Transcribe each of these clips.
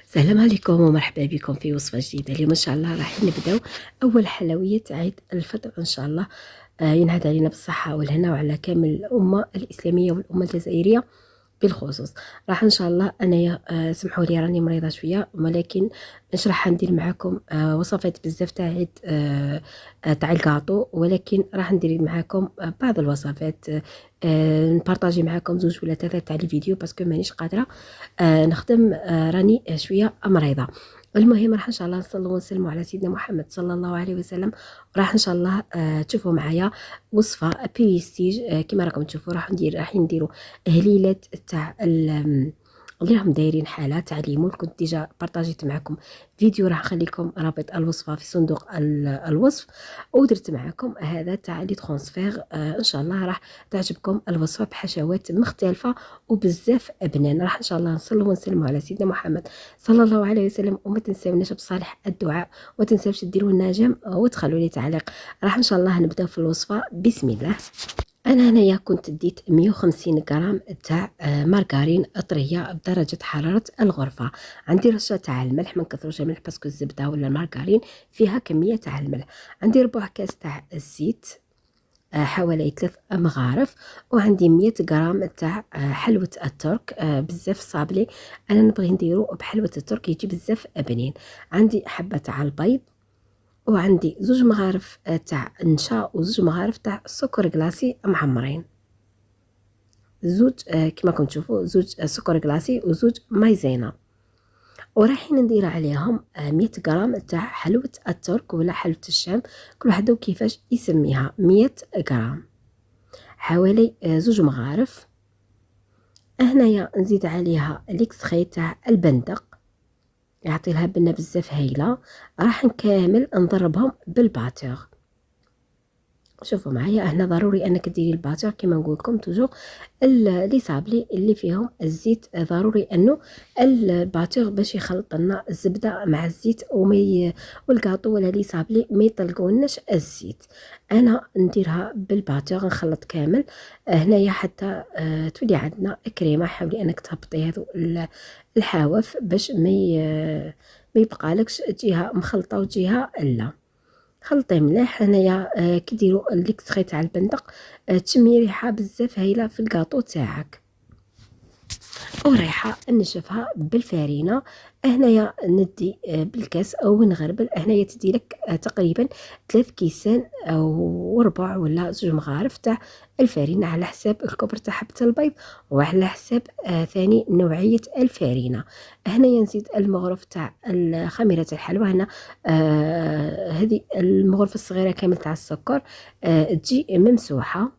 السلام عليكم ومرحبا بكم في وصفة جديدة. اليوم إن شاء الله راح نبداو أول حلويات عيد الفطر إن شاء الله. ينعاد علينا بالصحة والهنا وعلى كامل الأمة الإسلامية والأمة الجزائرية بالخصوص. راح ان شاء الله انايا سمحوا لي راني مريضه شويه، ولكن مش راح ندير معكم وصفات بزاف تاع عيد تاع الكاطو، ولكن راح ندير معكم بعض الوصفات. نبارطاجي معكم زوج ولا ثلاثه تاع الفيديو باسكو مانيش قادره نخدم، راني شويه مريضه. المهم راح ان شاء الله نصلوا ونسلموا على سيدنا محمد صلى الله عليه وسلم. راح ان شاء الله تشوفوا معايا وصفه بريستيج. كما راكم تشوفوا راح نديروا هليلات تاع اللي راهم دايرين حاله تاع ليمون. كنت ديجا بارطاجيت معكم فيديو، راح نخلي لكم رابط الوصفه في صندوق الوصف، ودرت معكم هذا تاع لي ترانسفير. ان شاء الله راح تعجبكم الوصفه بحشوات مختلفه وبزاف ابنان. راح ان شاء الله نصلوا ونسلموا على سيدنا محمد صلى الله عليه وسلم، وما تنساوناش بصالح الدعاء، وما تنساوش ديروا لنا جيم وتخلوا لي تعليق. راح ان شاء الله نبدا في الوصفه. بسم الله. انا هنايا كنت ديت 150 غرام تاع مارغرين طريه بدرجه حراره الغرفه. عندي رشه تاع الملح، ما نكثروش الملح باسكو الزبده ولا المارغرين فيها كميه تاع الملح. عندي ربع كاس تاع الزيت، حوالي 3 مغارف. وعندي 100 غرام تاع حلوه الترك، بزاف صابلي. انا نبغي نديرو بحلوه الترك يجي بزاف بنين. عندي حبه تاع البيض، وعندي 2 مغارف تاع النشا، و2 مغارف تاع السكر كلاصي معمرين. زوج كما راكم تشوفوا، 2 سكر كلاصي و2 مايزينا. ورايحين ندير عليهم 100 غرام تاع حلوة الترك ولا حلوة الشام، كل واحد كيفاش يسميها. 100 غرام، حوالي 2 مغارف. هنايا نزيد عليها ليكستري تاع البندق، يعطي لها بنه بزاف هايله. راح نكامل نضربهم بالباتور. شوفوا معايا هنا ضروري انك ديري الباتور كما نقول لكم توجور. لي صابلي اللي فيهم الزيت ضروري انه الباتور باش يخلط لنا الزبده مع الزيت والكاطو ولا لي صابلي ما يطلقوناش الزيت. انا نديرها بالباتور نخلط كامل هنايا حتى تولي عندنا كريمه. حاولي انك تهبطي هذو الحواف باش ما يبقى لكش جهه مخلطه وجهه لا. خلطيه مليح. هنايا كي ديروا ليكستري تاع البندق تشمي ريحه بزاف هايله في الكاطو تاعك، وريحه نشفها بالفارينه. هنايا ندي بالكاس او نغربل. هنايا تدي لك تقريبا 3 كيسان او ربع ولا 2 مغارف تاع الفارينه، على حساب الكبر تاع حبه البيض وعلى حساب ثاني نوعيه الفارينه. هنايا نزيد المغرف تاع خميره الحلوى. هنا هذه المغرفه الصغيره كامل تاع السكر تجي ممسوحه.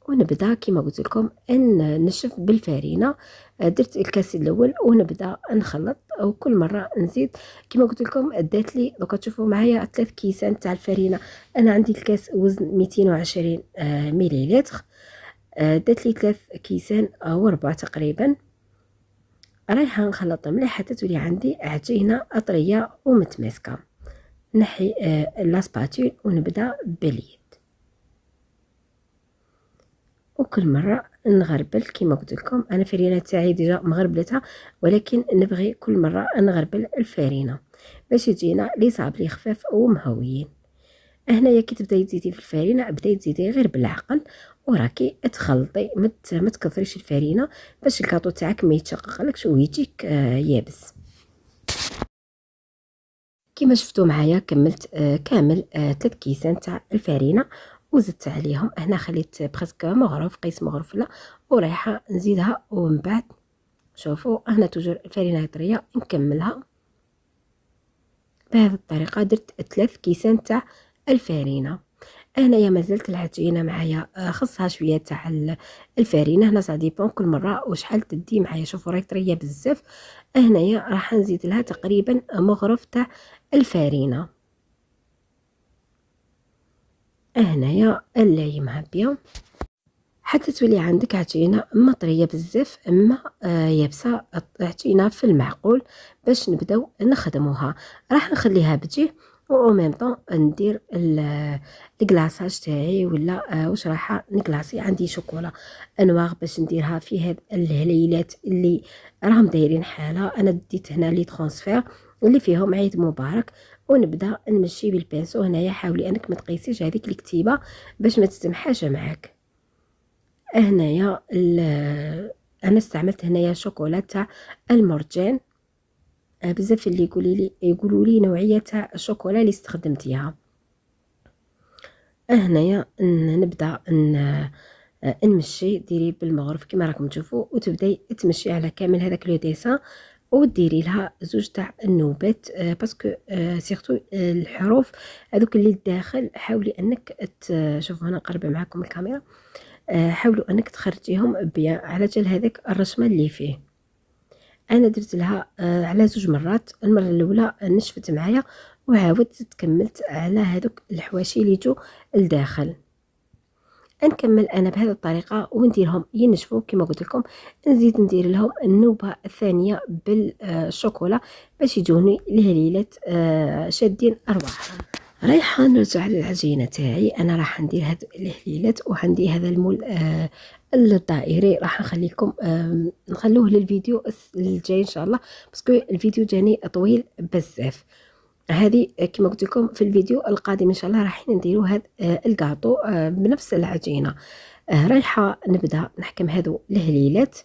ونبدا كما قلت لكم ان نشف بالفارينه. درت الكاس الاول ونبدا نخلط، وكل مره نزيد. كما قلت لكم دات لي دوكا تشوفوا معايا 3 كيسان تاع الفارينه. انا عندي الكاس وزن 220 مليلتر، دات لي 3 كيسان وربع تقريبا. رايحه نخلط مليح حتى تولي عندي عجينه طريه ومتماسكه. نحي لاسباتول ونبدا باليد، وكل مره نغربل. كما قلت لكم انا فرينه تاعي ديجا مغربلتها، ولكن نبغي كل مره نغربل الفرينه باش يجينا لي صابلي خفاف ومهويين. هنايا كي تبداي تزيدي في الفرينه بداي تزيدي غير بالعقل، وراكي تخلطي. ما تكثريش الفرينه باش الكاطو تاعك ما يتشققلكش ويجيك يابس. كما شفتوا معايا كملت كامل 3 كيسان تاع الفرينه، وزدت عليهم. هنا خليت برسك مغرف قيس مغرف لا، ورايحه نزيدها. ومن بعد شوفوا هنا توجور الفرينه طريه نكملها بهذه الطريقه. درت 3 كيسان تاع الفرينه. هنايا مازالت العجينه معايا خصها شويه تاع الفرينه. هنا سا ديبون كل مره وشحال تدي معايا. شوفوا راهي طريه بزاف. هنايا راح نزيد لها تقريبا مغرف تاع الفرينه. هنايا نلايمها بيان حتى تولي عندك عجينه اما طريه بزاف اما يابسه. عجينه في المعقول باش نبداو نخدموها. راح نخليها بجيه و ميم طون ندير الكلاصاج تاعي، ولا واش رايحه نكلاصي. عندي شوكولا انواغ باش نديرها في هاد الهليلات اللي راهم دايرين حاله. انا ديت هنا لي ترانسفير اللي فيهم عيد مبارك، ونبدا نمشي بالبينسو. هنايا حاولي انك ما تقيسيش هذيك الكتيبه باش ما تتمحاش معاك. هنايا انا استعملت هنايا شوكولا تاع المرجان. بزاف اللي يقولوا لي نوعيه تاع الشوكولا اللي استخدمتيها. هنايا نبدا نمشي. ديري بالمغرف كما راكم تشوفوا، وتبداي تمشي على كامل هذاك لو ديسان، وديري لها زوج تاع النوبات. باسكو سيرتو الحروف هذوك اللي الداخل حاولي انك شوفوا هنا قربه معكم الكاميرا. حاولوا انك تخرجيهم بيان على جال هذاك الرشمه اللي فيه. انا درت لها على زوج مرات. المره الاولى نشفت معايا، وعاودت كملت على هذوك الحواشي اللي جو الداخل. نكمل انا بهذه الطريقه ونديرهم ينشفوا كما قلت لكم. نزيد ندير لهم النوبه الثانيه بالشوكولا باش يجوني الهليلات شادين ارواحهم. رايحه نرجع للعجينه تاعي. انا راح ندير هاد الهليلات، وعندي هذا المول الدائري راح نخليكم نخلوه للفيديو الجاي ان شاء الله، باسكو الفيديو جاني طويل بزاف. هذه كما قلت لكم في الفيديو القادم ان شاء الله راح نديروا هذا الكاطو بنفس العجينه. رايحه نبدا نحكم هذو الهليلات.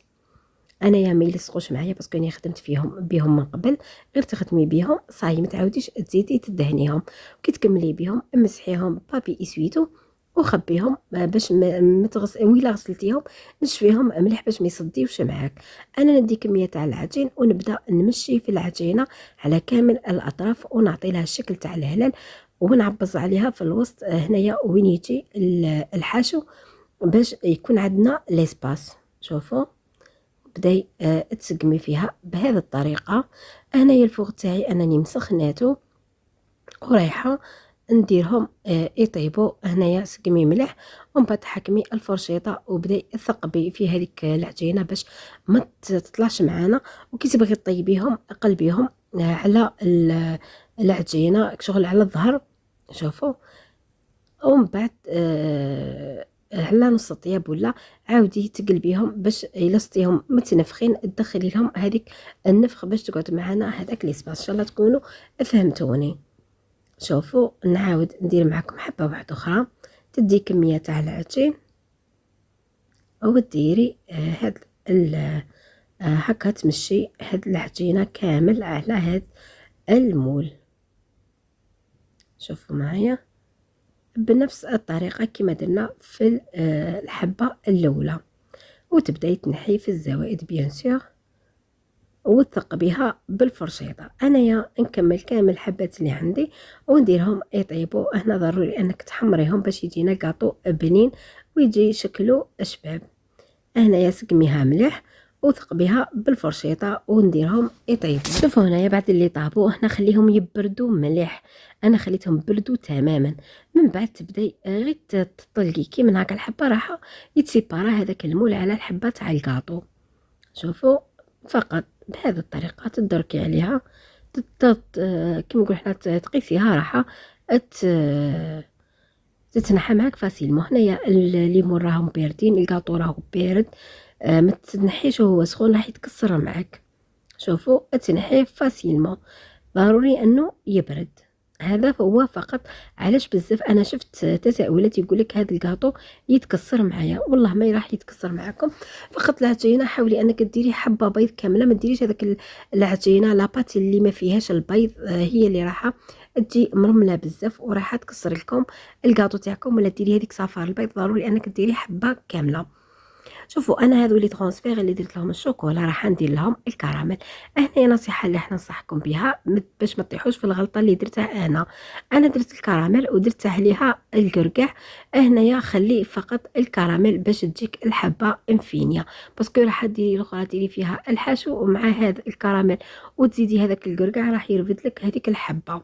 انايا ما يلصقوش معايا باسكو انا خدمت بهم من قبل. غير تخدمي بهم صاي، ما تعاوديش تزيدي تدهنيهم. كي تكملي بهم امسحيهم بابي اسويتو وخبيهم باش ما تغسل. ويلا غسلتيهم نشفيهم مليح باش ما يصديوش معاك. انا ندي كميه تاع العجين ونبدا نمشي في العجينه على كامل الاطراف، ونعطي لها الشكل تاع الهلال، ونعبز عليها في الوسط هنايا وين يجي الحشو باش يكون عندنا ليسباس. شوفوا بداي تسقمي فيها بهذه الطريقه. هنايا الفوغ تاعي انني مسخناتو، ورايحه نديرهم يطيبوا. هنايا سقمي مليح، ومن بعد حكمي الفرشيطه وبداي ثقبي في هذيك العجينه باش ما تطلعش معانا. وكي تبغي طيبيهم قلبيهم على العجينه شغل على الظهر. شوفوا، ومن بعد على نص طياب ولا عاودي تقلبيهم باش يلصتيهم متنفخين. تدخلي لهم هذيك النفخ باش تقعد معنا هذاك ليسباس. ان شاء الله تكونوا فهمتوني. شوفوا نعاود ندير معكم حبه واحده اخرى. تدي كميه تاع العجين وديري هاد هكا تمشي هاد العجينه كامل على هاد المول. شوفوا معايا بنفس الطريقه كما درنا في الحبه الاولى، وتبداي تنحي في الزوائد بيان سور وتثقبيها بالفرشيطه. انايا نكمل كامل الحبات اللي عندي ونديرهم يطيبوا. هنا ضروري انك تحمريهم باش يجينا كاطو بنين ويجي شكله اشباب. هنايا سقميها مليح وثقبيها بالفرشيطه ونديرهم يطيبوا. شوفوا هنايا بعد اللي طابوا هنا خليهم يبردوا مليح. انا خليتهم بردوا تماما. من بعد تبداي غير تطلقي كي من هكا الحبه راح يتسيبارا هذاك المول على الحبه تاع الكاطو. شوفوا فقط بهذه الطريقه تدركي عليها كما نقول حنا تقيسيها راح تتنحى معاك فاسيلمون. هنايا الليمون راهم باردين، الكاطو راهو بارد. ما تنحيش وهو سخون راح يتكسر معاك. شوفوا تنحيه فاسيلمون، ضروري انه يبرد. هذا هو فقط. علاش بزاف انا شفت تساؤلات يقول لك هذا الكاطو يتكسر معايا. والله ما راح يتكسر معاكم. فقط العجينه حاولي انك ديري حبه بيض كامله، ما ديريش هذاك العجينه لاباط اللي ما فيهاش البيض، هي اللي راح تجي مرمله بزاف وراح تكسر لكم الكاطو تاعكم. ولا ديري هذيك صفار البيض، ضروري انك ديري حبه كامله. شوفوا انا هذو لي ترانسفير اللي درت لهم الشوكولا راح ندير لهم الكراميل. هنا نصيحه اللي احنا ننصحكم بها باش ما تطيحوش في الغلطه اللي درتها انا درت الكراميل ودرت عليها القرقع. هنايا خلي فقط الكراميل باش تجيك الحبه انفينيه، باسكو راح ديري الاخرى ديري فيها الحشو ومع هذا الكراميل وتزيدي هذاك القرقع راح يرفد لك هذيك الحبه.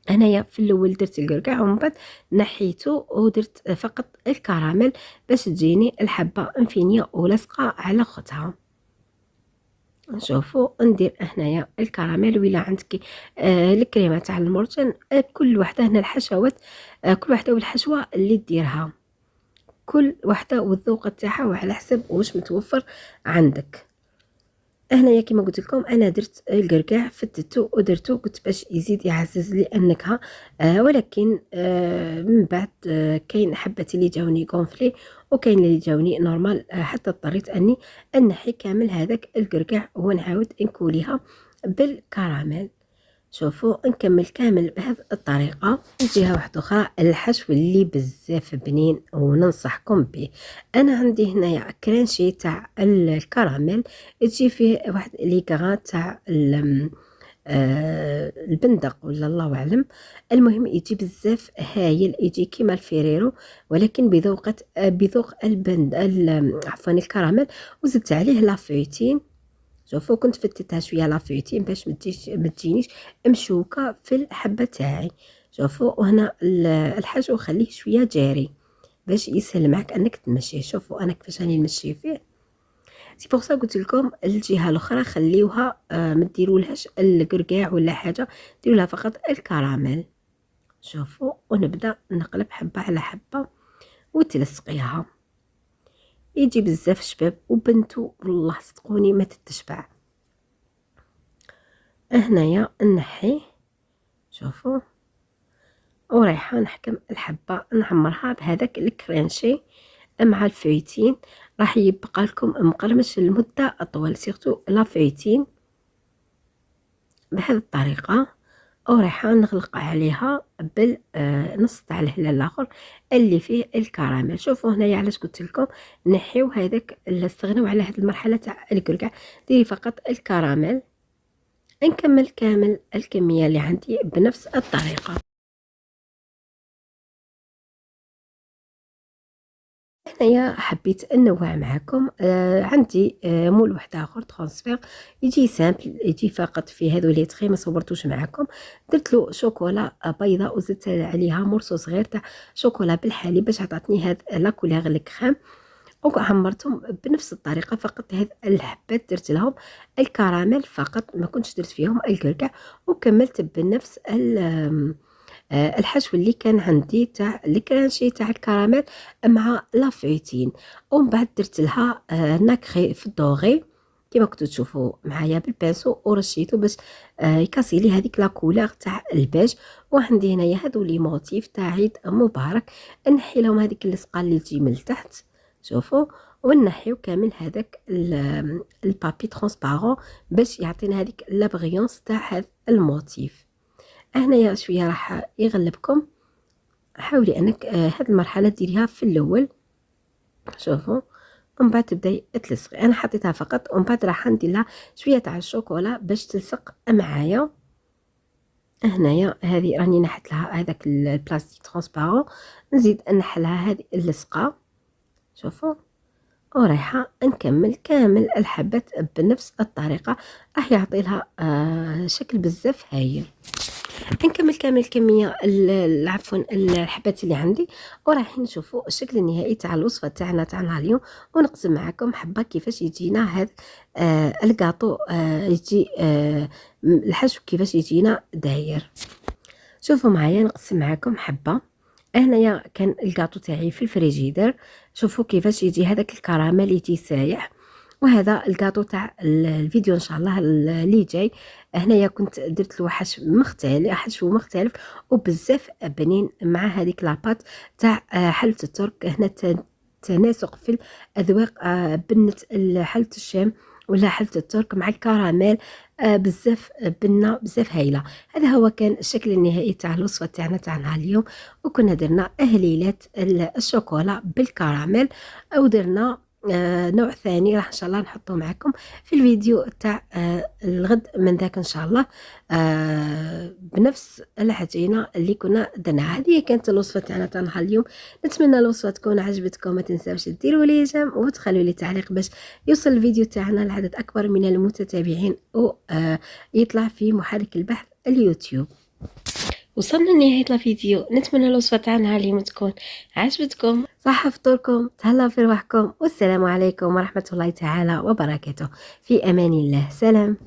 انايا في الاول درت القرقع ومن بعد نحيته ودرت فقط الكراميل باش تجيني الحبه انفينيه ولصقه على اختها. شوفوا ندير هنايا الكراميل، ولا عندك الكريمه تاع المرجان. كل وحده هنا الحشوات، كل وحده والحشوه اللي ديرها، كل وحده والذوق تاعها وعلى حسب واش متوفر عندك. هنايا كما قلت لكم انا درت القرقاع، فتتو ودرتو، قلت باش يزيد يعزز لي النكهه. ولكن من بعد كاين حبات اللي جاوني غونفلي وكاين اللي جاوني نورمال. حتى اضطريت اني نحي كامل هذاك القرقاع ونعاود نكوليها بالكراميل. شوفوا نكمل كامل بهذه الطريقه. جهه واحده اخرى الحشو اللي بزاف بنين وننصحكم به، انا عندي هنايا كرانشي تاع الكراميل، تجي فيه واحد لي كغا تاع البندق ولا الله اعلم. المهم يجي بزاف هايل، يجي كيما الفيريرو ولكن بذوق عفوا الكراميل. وزدت عليه لافويتين. شوفوا كنت فتتها شويه لافويتين باش ما تجينيش مشوكه في الحبه تاعي. شوفوا وهنا الحشو خليه شويه جاري باش يسهل معك انك تمشيه. شوفوا انا كيفاش راني نمشي فيه. سي بوغ سا قلت لكم الجهه الاخرى خليوها ما ديرولهاش القرقاع ولا حاجه، ديروا لها فقط الكراميل. شوفوا ونبدا نقلب حبه على حبه وتلصقيها. يجي بزاف شباب وبنتو والله صدقوني ما تتشبع. هنايا نحي. شوفوا ورايحه نحكم الحبه نعمرها بهذاك الكرانشي مع الفويتين، راح يبقى لكم مقرمش لمده اطول، سيرتو لافويتين بهذه الطريقه. ورايحه نغلق عليها بالنص تاع الهلال الاخر اللي فيه الكراميل. شوفوا هنايا علاش قلت لكم نحيو هذاك، استغنوا على هذه المرحله تاع الكركع، ديري فقط الكراميل. نكمل كامل الكميه اللي عندي بنفس الطريقه. هنايا حبيت ننوع معكم. عندي مول واحد اخر ترانسفير يجي سامبل، يجي فقط في هذو لي تخي ما صورتوش معكم. درت له شوكولا بيضاء وزدت عليها مرصو صغير تاع شوكولا بالحليب باش عطاتني هذا لا كولير الكريم. وعمرتهم بنفس الطريقه، فقط هذ الحبات درت لهم الكراميل فقط، ما كنتش درت فيهم الكركع. وكملت بنفس الحشو اللي كان عندي تاع الكرانشي تاع الكراميل مع لافويتين. ومن بعد درت لها ناكري في الدوغي كما كنتو تشوفوا معايا بالبانسو، ورشيته باش يكاسي لي هذيك لا كولور تاع البيج. وعندي هنايا هذو لي موتيف تاع عيد مبارك، نحي لهم هذيك اللصقه اللي تجي من التحت. شوفوا ونحيو كامل هذاك البابي ترونسبارون باش يعطينا هذيك لا بغيونس تاع هذا الموتيف. هنايا شويه راح يغلبكم، حاولي انك هاد المرحله ديريها في الاول. شوفوا ومن بعد تبداي تلصقي. انا حطيتها فقط ومن بعد راح ندير لها شويه تاع الشوكولا باش تلصق معايا. هنايا هذه راني نحت لها هذاك البلاستيك ترونسبارون، نزيد نحلها هذه اللصقه. شوفوا ورايحه نكمل كامل الحبات بنفس الطريقه، راح يعطي لها شكل بزاف هايل. نكمل كامل الكميه عفوا الحبات اللي عندي، وراح نشوفوا الشكل النهائي تاع الوصفه تاعنا تاع اليوم. ونقسم معكم حبه كيفاش يجينا هذا الكاطو، يجي الحشو كيفاش يجينا داير. شوفوا معايا نقسم معكم حبه. هنايا كان الكاطو تاعي في الفريجيدر، شوفوا كيفاش يجي هذاك الكراميل يجي سايح. وهذا الكاطو تاع الفيديو ان شاء الله اللي جاي. هنايا كنت درت له حشو مختلف وبزاف بنين مع هذيك لاباط تاع حلة الترك. هنا تناسق في الاذواق، بنة حلة الشام ولا حلة الترك مع الكراميل، بزاف بنه بزاف هايله. هذا هو كان الشكل النهائي تاع الوصفه تاعنا اليوم. وكنا درنا اهليلات الشوكولا بالكراميل، او درنا نوع ثاني راح ان شاء الله نحطه معكم في الفيديو تاع الغد من ذاك ان شاء الله، بنفس العجينه اللي كنا درناها. هذه كانت الوصفه تاعنا اليوم. نتمنى الوصفه تكون عجبتكم، ما تنساوش ديروا لي جيم وتخلوا لي تعليق باش يوصل الفيديو تاعنا لعدد اكبر من المتتابعين ويطلع في محرك البحث اليوتيوب. وصلنا لنهاية الفيديو، نتمنى الوصفة تاعنا اليوم تكون عجبتكم. صحة فطوركم، تهلاو في رواحكم، والسلام عليكم ورحمة الله تعالى وبركاته. في أمان الله، سلام.